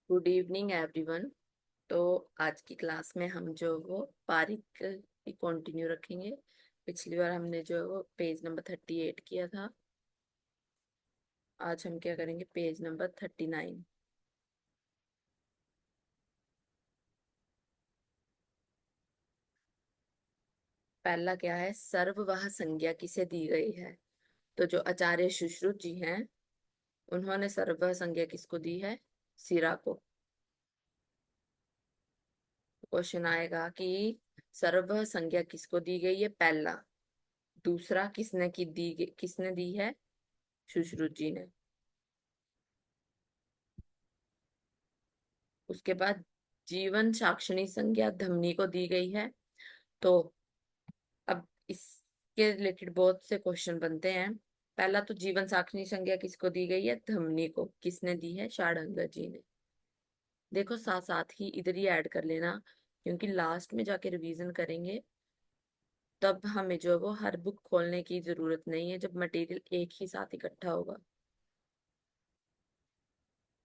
Good evening everyone. तो आज की क्लास में हम जो वो पारिक की कंटिन्यू रखेंगे। पिछली बार हमने जो वो पेज नंबर 38 किया था। आज हम क्या करेंगे, पेज नंबर 39। पहला क्या है, सर्व वह संज्ञा किसे दी गई है। तो जो आचार्य सुश्रुत जी हैं, उन्होंने सर्व वह संज्ञा किसको दी है, सिरा को। क्वेश्चन आएगा कि सर्व वह संज्ञा किसको दी गई है, पहला। दूसरा किसने दी है, सुश्रुत जी ने। उसके बाद जीवन साक्षिणी संज्ञा धमनी को दी गई है। तो अब इसके रिलेटेड बहुत से क्वेश्चन बनते हैं। पहला तो जीवन साक्षिणी संज्ञा किसको दी गई है, धमनी को। किसने दी है, शार्ंगधर जी ने। देखो साथ साथ ही इधर ही ऐड कर लेना, क्योंकि लास्ट में जाके रिवीजन करेंगे। तब हमें जो है वो हर बुक खोलने की जरूरत नहीं है, जब मटेरियल एक ही साथ इकट्ठा होगा।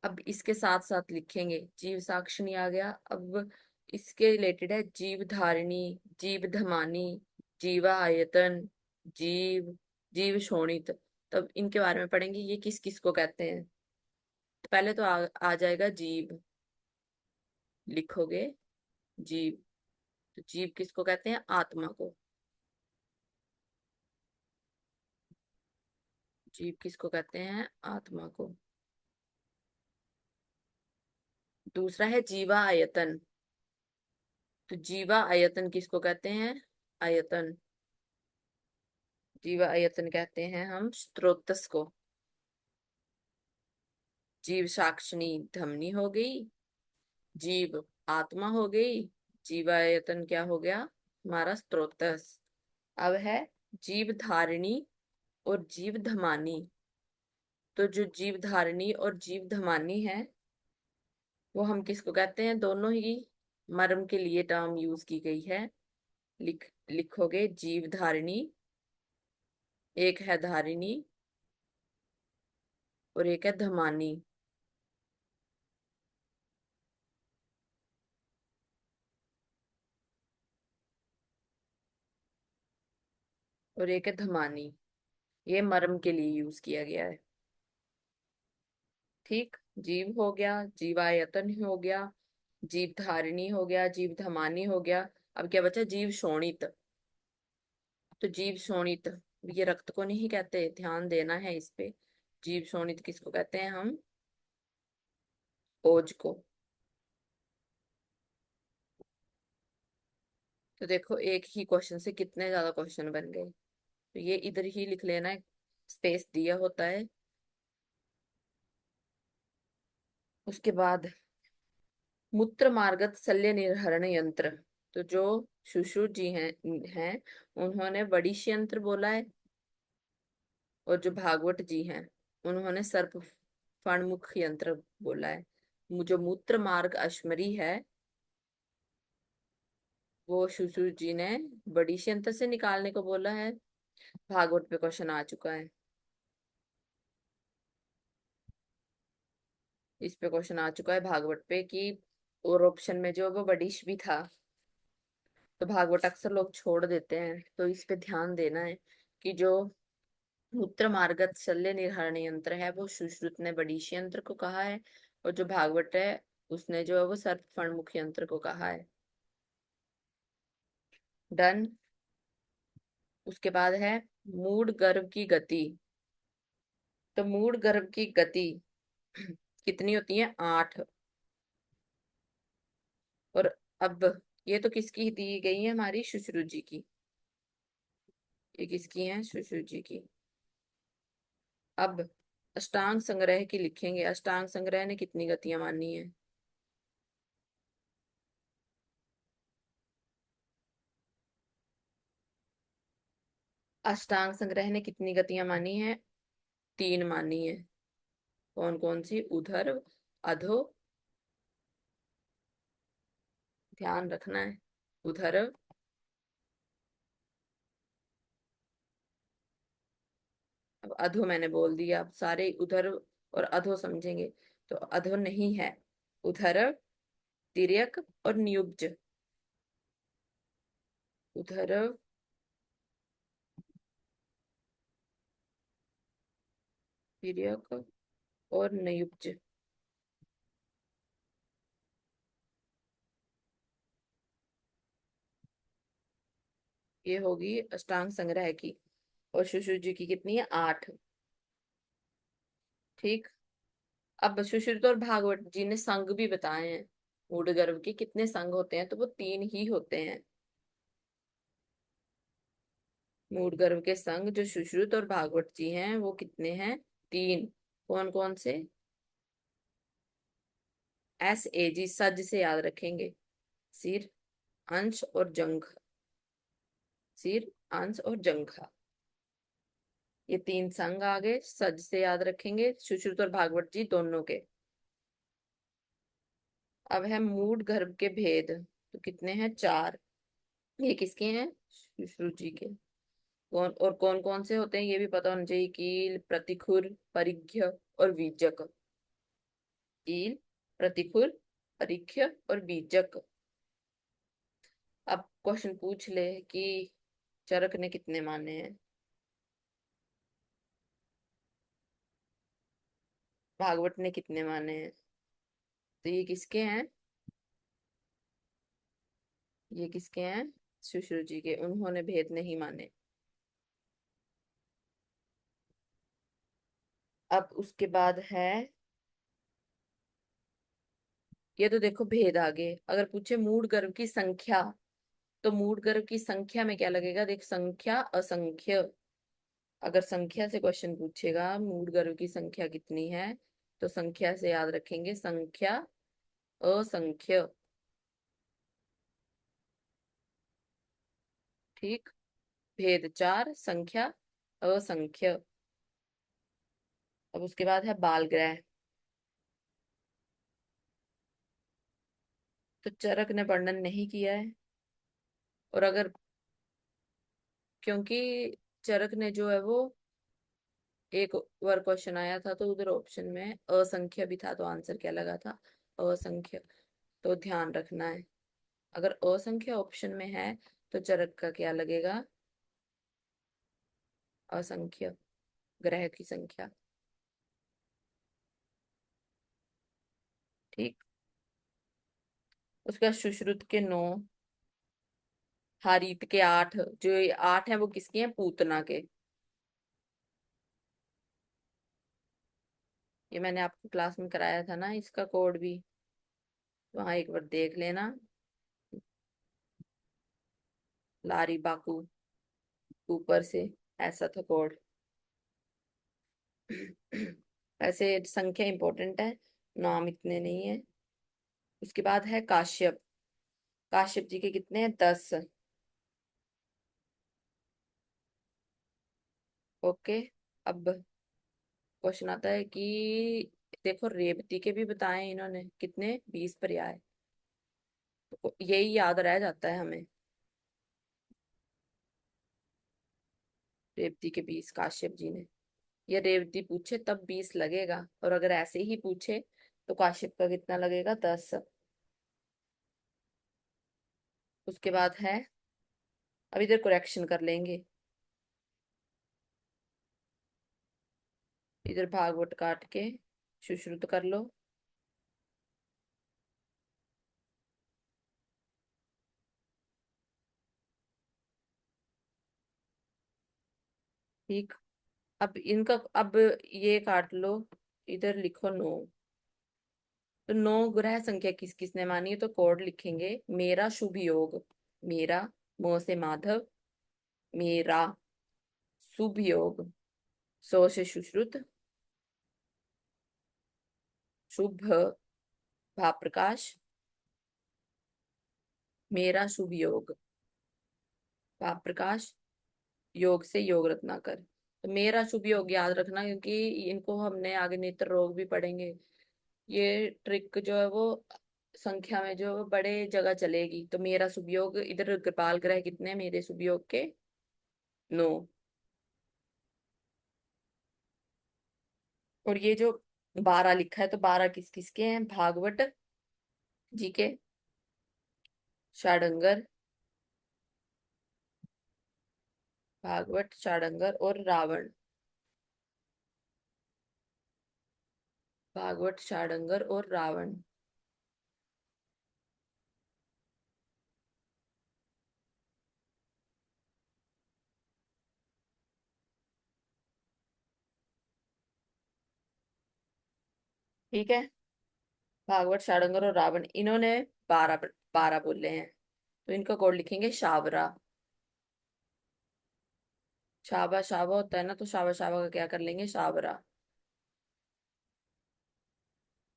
अब इसके साथ साथ लिखेंगे, जीव साक्षिणी आ गया। अब इसके रिलेटेड है जीव धारिणी, जीव धमानी, जीवा आयतन, जीव, जीव शोणित। तब इनके बारे में पढ़ेंगे, ये किस किस को कहते हैं। तो पहले तो आ जाएगा जीव। लिखोगे जीव। तो जीव किसको कहते हैं, आत्मा को। जीव किसको कहते हैं, आत्मा को। दूसरा है जीवा आयतन। तो जीवा आयतन किसको कहते हैं, आयतन। जीवा आयतन कहते हैं हम स्त्रोतस को। जीव साक्षिणी धमनी हो गई, जीव आत्मा हो गई, जीवायतन क्या हो गया, हमारा स्त्रोतस। अब है जीव धारिणी और जीव धमानी। तो जो जीव धारिणी और जीव धमानी है, वो हम किसको कहते हैं, दोनों ही मर्म के लिए टर्म यूज की गई है। लिखोगे जीव धारिणी, एक है धारिणी और एक है धमानी। और एक है धमानी। ये मर्म के लिए यूज किया गया है। ठीक, जीव हो गया, जीवायतन हो गया, जीव धारिणी हो गया, जीव धमानी हो गया। अब क्या बचा, जीव शोणित। तो जीव शोणित, ये रक्त को नहीं कहते, ध्यान देना है इस पे। जीव शोणित किसको कहते हैं हम, ओज को। तो देखो एक ही क्वेश्चन से कितने ज्यादा क्वेश्चन बन गए। तो ये इधर ही लिख लेना है, स्पेस दिया होता है। उसके बाद मूत्र मार्गत शल्य निर्हरण यंत्र। तो जो सुश्रुत जी हैं उन्होंने वडिष्ठ यंत्र बोला है। और जो भागवत जी हैं, उन्होंने सर्प फणमुख यंत्र बोला है। जो मूत्र मार्ग अश्मरी है, वो सुश्रुत जी ने वडिष्ठ यंत्र से निकालने को बोला है। भागवत पे क्वेश्चन आ चुका है, इस पे क्वेश्चन आ चुका है भागवत पे कि, और ऑप्शन में जो वो वडिष्ठ भी था। तो भागवत अक्सर लोग छोड़ देते हैं, तो इस पे ध्यान देना है कि जो मूत्र मार्गत शल्य निर्हरण यंत्र है, वो सुश्रुत ने वडिष्ठ यंत्र को कहा है। और जो भागवत है, उसने जो है वो सर्प फणमुख यंत्र को कहा है। डन। उसके बाद है मूड गर्भ की गति। तो मूड गर्भ की गति कितनी होती है, 8। और अब ये तो किसकी दी गई है, हमारी सुश्रुत जी की। ये किसकी है, सुश्रुत जी की। अब अष्टांग संग्रह की लिखेंगे, अष्टांग संग्रह ने कितनी गतियां मानी है। अष्टांग संग्रह ने कितनी गतियां मानी है, 3 मानी है। कौन कौन सी, उधर, अधो, ध्यान रखना है, उधर। अब अधो मैंने बोल दिया, अब सारे उधर और अधो समझेंगे। तो अधो नहीं है, उधर्व, तिर्यक और नियुब्ज। उधर्व, तिर्यक और नियुब्ज। ये होगी अष्टांग संग्रह की। और सुश्रुत की कितनी है? 8। ठीक। अब सुश्रुत और भागवत जी ने संघ भी बताए हैं। मूढ़ के कितने संघ होते हैं? तो वो 3 ही होते हैं। मूढ़ के संघ जो सुश्रुत और भागवत जी हैं वो कितने हैं? 3। कौन कौन से? SAG, सज से याद रखेंगे। सिर, अंश और जंघ। सिर, अंश और जंघा। ये 3 संघ आ गए, सज से याद रखेंगे सुश्रुत और भागवत जी दोनों के। अब है मूढ़ गर्भ के भेद। तो कितने हैं? 4। ये किसके हैं? सुश्रुत जी के। कौन कौन से होते हैं ये भी पता होना चाहिए। कील, प्रतिखुर, परिघ्य और बीजक। कील, प्रतिखुर, परिघ्य और बीजक। अब क्वेश्चन पूछ ले कि चरक ने कितने माने हैं? भागवत ने कितने माने हैं? तो ये किसके हैं? ये किसके हैं? सुश्रुत जी के। उन्होंने भेद नहीं माने। अब उसके बाद है, ये तो देखो भेद आगे। अगर पूछे मूढ़ गर्भ की संख्या, तो मूढ़ गर्भ की संख्या में क्या लगेगा? देख, संख्या असंख्य। अगर संख्या से क्वेश्चन पूछेगा मूढ़ गर्भ की संख्या कितनी है, तो संख्या से याद रखेंगे संख्या असंख्य। ठीक। भेद 4, संख्या असंख्य। अब उसके बाद है बाल ग्रह। तो चरक ने वर्णन नहीं किया है। और अगर, क्योंकि चरक ने जो है वो, एक बार क्वेश्चन आया था तो उधर ऑप्शन में असंख्य भी था, तो आंसर क्या लगा था? असंख्य। तो ध्यान रखना है, अगर असंख्य ऑप्शन में है तो चरक का क्या लगेगा? असंख्य, ग्रह की संख्या। ठीक। उसका सुश्रुत के 9, हारीत के 8। जो ये 8 है वो किसके हैं? पूतना के। ये मैंने आपको क्लास में कराया था ना, इसका कोड भी, वहां एक बार देख लेना। लारी बाकू, ऊपर से ऐसा था कोड। ऐसे संख्या इंपॉर्टेंट है, नाम इतने नहीं है। उसके बाद है काश्यप। काश्यप जी के कितने हैं? 10। ओके। अब क्वेश्चन आता है कि देखो रेवती के भी बताए हैं इन्होंने, कितने? 20 पर्याय। तो यही याद रह जाता है हमें, रेवती के 20, काश्यप जी ने। ये रेवती पूछे तब 20 लगेगा, और अगर ऐसे ही पूछे तो काश्यप का कितना लगेगा? 10। उसके बाद है, अब इधर करेक्शन कर लेंगे। इधर भागवत काट के सुश्रुत कर लो। ठीक। अब इनका, अब ये काट लो। इधर लिखो 9। तो 9 ग्रह संख्या किस किसने मानी है? तो कोड लिखेंगे, मेरा शुभ योग। मेरा, मो से माधव, मेरा शुभ योग। सो से सुश्रुत, शुभ भाव प्रकाश, मेरा शुभ योग, भाव प्रकाश, योग से योग रत्नाकर। तो मेरा शुभ योग याद रखना, क्योंकि इनको हमने आगे नेत्र रोग भी पढ़ेंगे। ये ट्रिक जो है वो संख्या में जो है वो बड़े जगह चलेगी। तो मेरा शुभ योग, इधर कृपाल ग्रह कितने हैं मेरे शुभ योग के? 9। और ये जो 12 लिखा है, तो 12 किस किस के हैं? भागवत, जीके, षाडंगर, भागवत, षाडंगर और रावण। भागवत, षाडंगर और रावण। ठीक है। भागवत, षाडंगर और रावण, इन्होंने 12 बोले हैं, तो इनका कोड लिखेंगे शावरा। शाबा शाबा होता है ना, तो शाबा शाबा का क्या कर लेंगे, शावरा।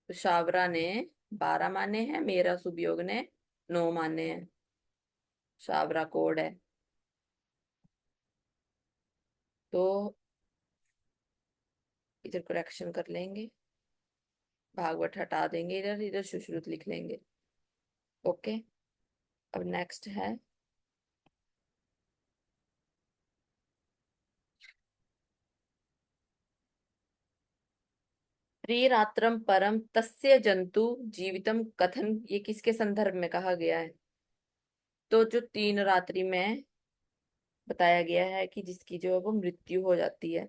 तो शावरा ने 12 माने हैं, मेरा सुवियोग ने 9 माने हैं। शावरा कोड है। तो इधर करेक्शन कर लेंगे, भागवत हटा देंगे, इधर इधर सुश्रुत लिख लेंगे। ओके। अब नेक्स्ट है, त्रिरात्रम परम तस्य जंतु जीवितम कथन, ये किसके संदर्भ में कहा गया है? तो जो 3 रात्रि में बताया गया है कि जिसकी जो है वो मृत्यु हो जाती है,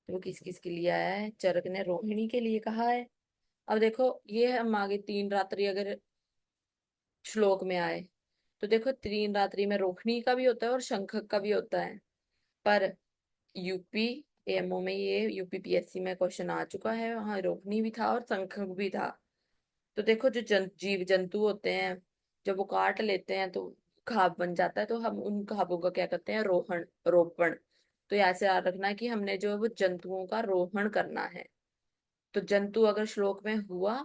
तो वो किस किस के लिए आया है? चरक ने रोहिणी के लिए कहा है। अब देखो, ये हम आगे 3 रात्रि अगर श्लोक में आए, तो देखो 3 रात्रि में रोहिणी का भी होता है और शंखक का भी होता है। पर यूपी एमओ में, ये यूपीपीएससी में क्वेश्चन आ चुका है, वहां रोहिणी भी था और शंखक भी था। तो देखो, जो जीव जंतु होते हैं, जब वो काट लेते हैं तो घाव बन जाता है, तो हम उन घावों का क्या करते हैं, रोहण, रोपण। तो ये ऐसे याद रखना है कि हमने जो है वो जंतुओं का रोहण करना है। तो जंतु अगर श्लोक में हुआ,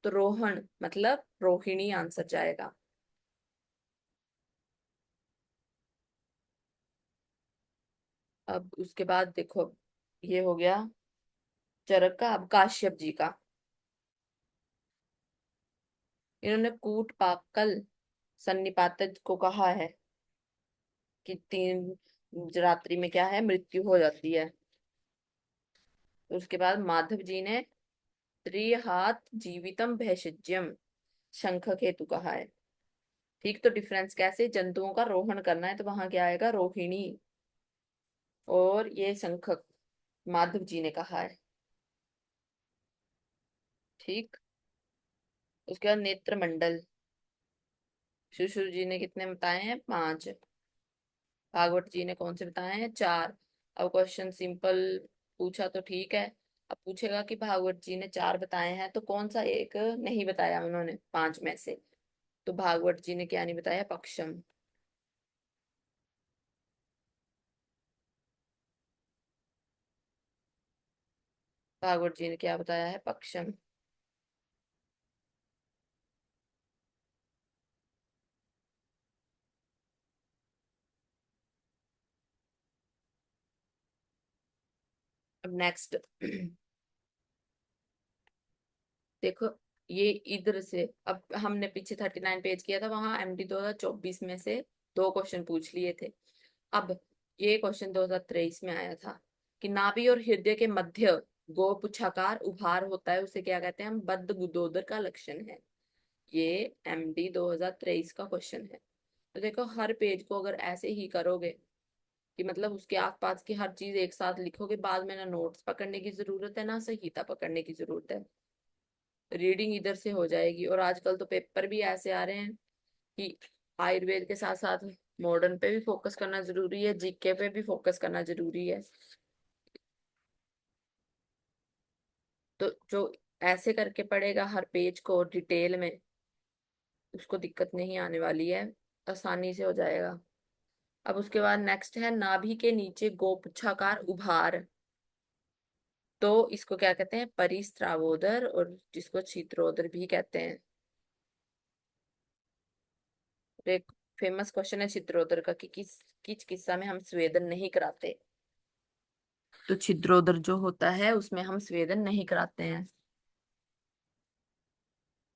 तो रोहण मतलब रोहिणी आंसर जाएगा। अब उसके बाद देखो, ये हो गया चरक का। अब काश्यप जी का, इन्होंने कूट पाकल सन्निपातज को कहा है कि 3 रात्रि में क्या है, मृत्यु हो जाती है। तो उसके बाद माधव जी ने त्रिहात जीवितम भेषज्यम शंख केतु कहा है। ठीक, तो डिफरेंस कैसे, जंतुओं का रोहण करना है तो वहां क्या आएगा, रोहिणी। और ये शंख माधव जी ने कहा है। ठीक। उसके बाद नेत्र मंडल, सुश्रुत जी ने कितने बताए हैं, 5। भागवत जी ने कौन से बताए हैं, 4। अब क्वेश्चन सिंपल पूछा तो ठीक है। अब पूछेगा कि भागवत जी ने 4 बताए हैं, तो कौन सा एक नहीं बताया उन्होंने 5 में से? तो भागवत जी ने क्या नहीं बताया, पक्षम। भागवत जी ने क्या बताया है, पक्षम। अब नेक्स्ट देखो, ये इधर से, अब हमने पीछे 39 पेज किया था, वहां एमडी 2024 में से 2 क्वेश्चन पूछ लिए थे। अब ये क्वेश्चन 2023 में आया था कि नाभि और हृदय के मध्य गोपुच्छाकार उभार होता है, उसे क्या कहते हैं हम, बद्ध गुदोदर का लक्षण है। ये एमडी 2023 का क्वेश्चन है। तो देखो, हर पेज को अगर ऐसे ही करोगे कि मतलब उसके आसपास की हर चीज एक साथ लिखोगे, बाद में ना नोट्स पकड़ने की जरूरत है ना संहिता पकड़ने की जरूरत है, रीडिंग इधर से हो जाएगी। और आजकल तो पेपर भी ऐसे आ रहे हैं कि आयुर्वेद के साथ साथ मॉडर्न पे भी फोकस करना जरूरी है, जीके पे भी फोकस करना जरूरी है। तो जो ऐसे करके पढ़ेगा हर पेज को डिटेल में, उसको दिक्कत नहीं आने वाली है, आसानी से हो जाएगा। अब उसके बाद नेक्स्ट है नाभि के नीचे गोपुच्छाकार उभार, तो इसको क्या कहते हैं, परिस्रावोदर, और जिसको छिद्रोदर भी कहते हैं। तो एक फेमस क्वेश्चन है छिद्रोदर का कि किस किस किस्सा में हम स्वेदन नहीं कराते? तो छिद्रोदर जो होता है उसमें हम स्वेदन नहीं कराते हैं।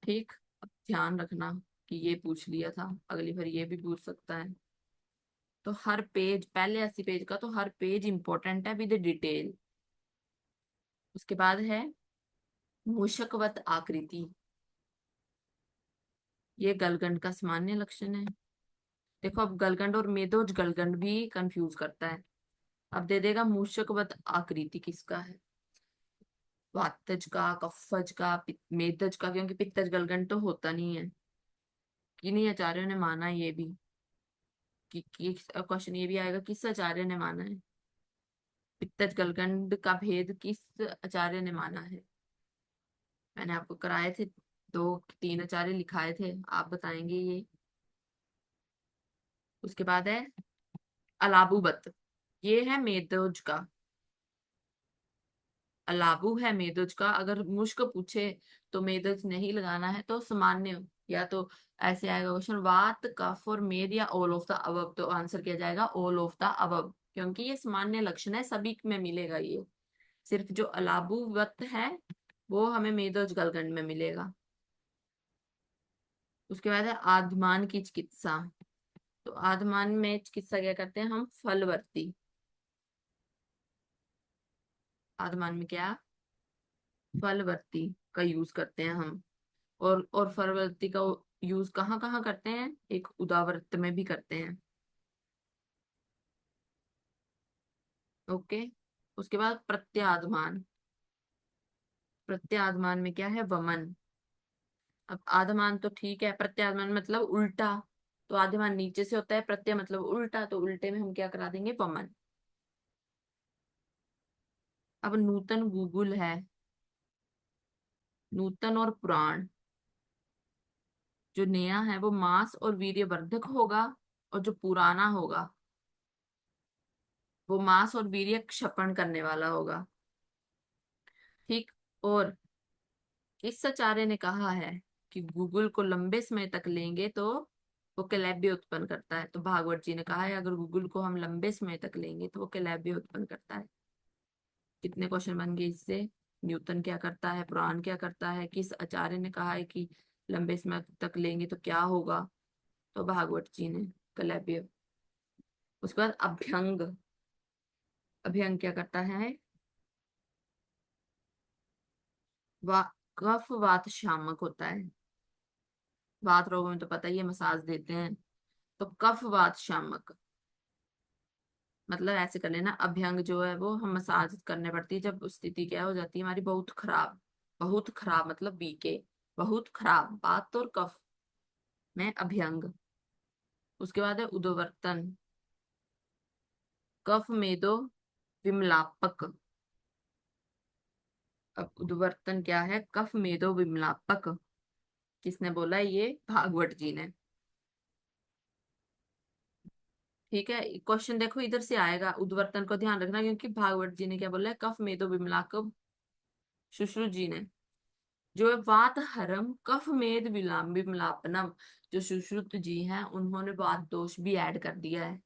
ठीक। अब ध्यान रखना कि ये पूछ लिया था, अगली बार ये भी पूछ सकता है। तो हर पेज, पहले 80 पेज का, तो हर पेज इंपॉर्टेंट है विद डिटेल। उसके बाद है मूषकवत आकृति, ये गलगंड का सामान्य लक्षण है। देखो अब गलगंड और मेदोज गलगंड भी कंफ्यूज करता है। अब दे देगा मूषकवत आकृति किसका है, वातज का, कफज का, मेदज का, क्योंकि पित्तज गलगंड तो होता नहीं है। किन्हीं आचार्यों ने माना ये भी कि क्वेश्चन ये भी आएगा किस आचार्य ने माना है, पित्तज गलगंड का भेद किस आचार्य ने माना है। मैंने आपको कराए थे, दो तीन आचार्य लिखाए थे, आप बताएंगे ये। उसके बाद है अलाबुबत, ये है मेदोज का। अलाबू है मेदोज का। अगर मुश्क पूछे तो मेदोज नहीं लगाना है, तो सामान्य, या तो ऐसे आएगा क्वेश्चन वात कफ और मेद या ऑल ऑफ द अबव, तो आंसर किया जाएगा ऑल ऑफ द अबव, क्योंकि ये सामान्य लक्षण है, सभी में मिलेगा ये। सिर्फ जो अलाबू वत है वो हमें मेदोज गलगंड में मिलेगा। उसके बाद है आदमान की चिकित्सा। तो आदमान में चिकित्सा क्या करते हैं हम, फलवर्ती। आदमान में क्या, फलवर्ती का यूज करते हैं हम। और फलवर्ती का यूज कहाँ कहाँ करते हैं, एक उदावृत्त में भी करते हैं। ओके। उसके बाद प्रत्याद्यमान। प्रत्याद्यमान में क्या है, वमन। अब आद्यमान तो ठीक है, प्रत्याद्यमान मतलब उल्टा। तो आद्यमान नीचे से होता है, प्रत्यय मतलब उल्टा, तो उल्टे में हम क्या करा देंगे, वमन। अब नूतन गूगल है। नूतन और पुराण, जो नया है वो मांस और वीर्यवर्धक होगा, और जो पुराना होगा वो मांस और वीर्य क्षपण करने वाला होगा। ठीक। और इस आचार्य ने कहा है कि गूगल को लंबे समय तक लेंगे तो वो कलेब्य उत्पन्न करता है। तो भागवत जी ने कहा है अगर गूगल को हम लंबे समय तक लेंगे तो वो कलेब्य उत्पन्न करता है। कितने क्वेश्चन बन गए इससे, न्यूटन क्या करता है, पुराण क्या करता है, किस आचार्य ने कहा है कि लंबे समय तक लेंगे तो क्या होगा, तो भागवत जी ने, कलेब्य। उसके बाद अभ्यंग। अभ्यंग क्या करता है, वा कफ वात शामक होता है। वात रोगों में तो पता ही है मसाज देते हैं। तो कफ वात शामक, मतलब ऐसे कर लेना, अभ्यंग जो है वो हम मसाज करने पड़ती है जब स्थिति क्या हो जाती है हमारी बहुत खराब। बहुत खराब मतलब बीके, बहुत खराब बात और कफ में अभ्यंग। उसके बाद है उदोवर्तन। कफ मेदो विमलापक। अब उदवर्तन क्या है, कफ मेदो विमलापक, किसने बोला है? ये भागवत जी ने। ठीक है, क्वेश्चन देखो इधर से आएगा, उद्वर्तन को ध्यान रखना, क्योंकि भागवत जी ने क्या बोला है, कफ मेदो विमलापक। सुश्रुत जी ने, जो है वात हरम कफ मेद विलाम विमलापनम, जो सुश्रुत जी हैं उन्होंने वात दोष भी ऐड कर दिया है।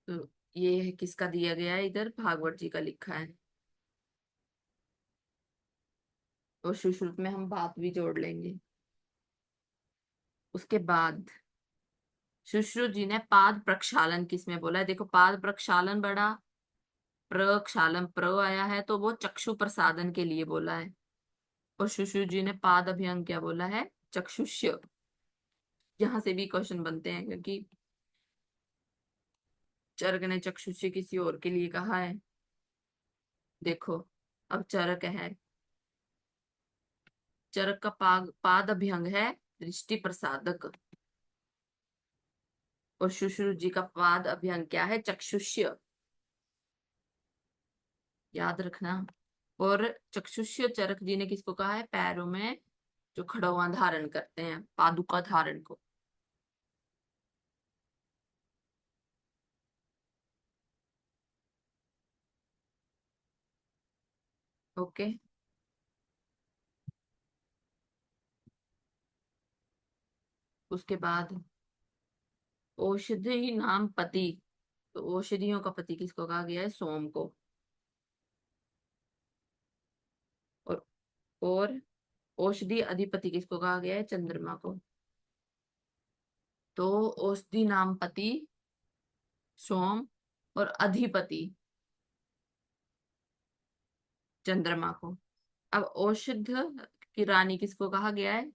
तो ये किसका दिया गया है, इधर भागवत जी का लिखा है। और सुश्रुत में हम बात भी जोड़ लेंगे। उसके बाद सुश्रुत जी ने पाद प्रक्षालन किसमें बोला है, देखो पाद प्रक्षालन बड़ा, प्रक्षालन प्र आया है तो वो चक्षु प्रसादन के लिए बोला है। और सुश्रुत जी ने पाद अभ्यंग क्या बोला है, चक्षुष्य। यहाँ से भी क्वेश्चन बनते हैं, क्योंकि चरक ने चक्षुष्य किसी और के लिए कहा है। देखो अब चरक है, चरक का पाद अभ्यंग है दृष्टि प्रसादक, और सुश्रुत जी का पाद अभ्यंग क्या है, चक्षुष्य। याद रखना। और चक्षुष्य चरक जी ने किसको कहा है, पैरों में जो खड़वा धारण करते हैं, पादुका धारण को। ओके। उसके बाद औषधि नाम पति। तो औषधियों का पति किसको कहा गया है, सोम को। और और औषधि अधिपति किसको कहा गया है, चंद्रमा को। तो औषधि नाम पति सोम, और अधिपति चंद्रमा को। अब औषध की रानी किसको कहा गया है?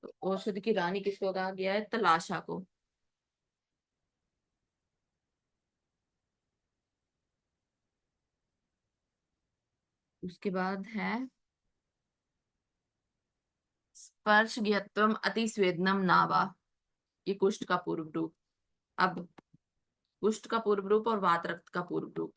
तो औषधि की रानी किसको कहा गया है? तलाशा को। उसके बाद है स्पर्शज्ञत्वम अतिस्वेदनम नावा। ये कुष्ठ का पूर्व रूप। अब कुष्ठ का पूर्व रूप और वात रक्त का पूर्व रूप।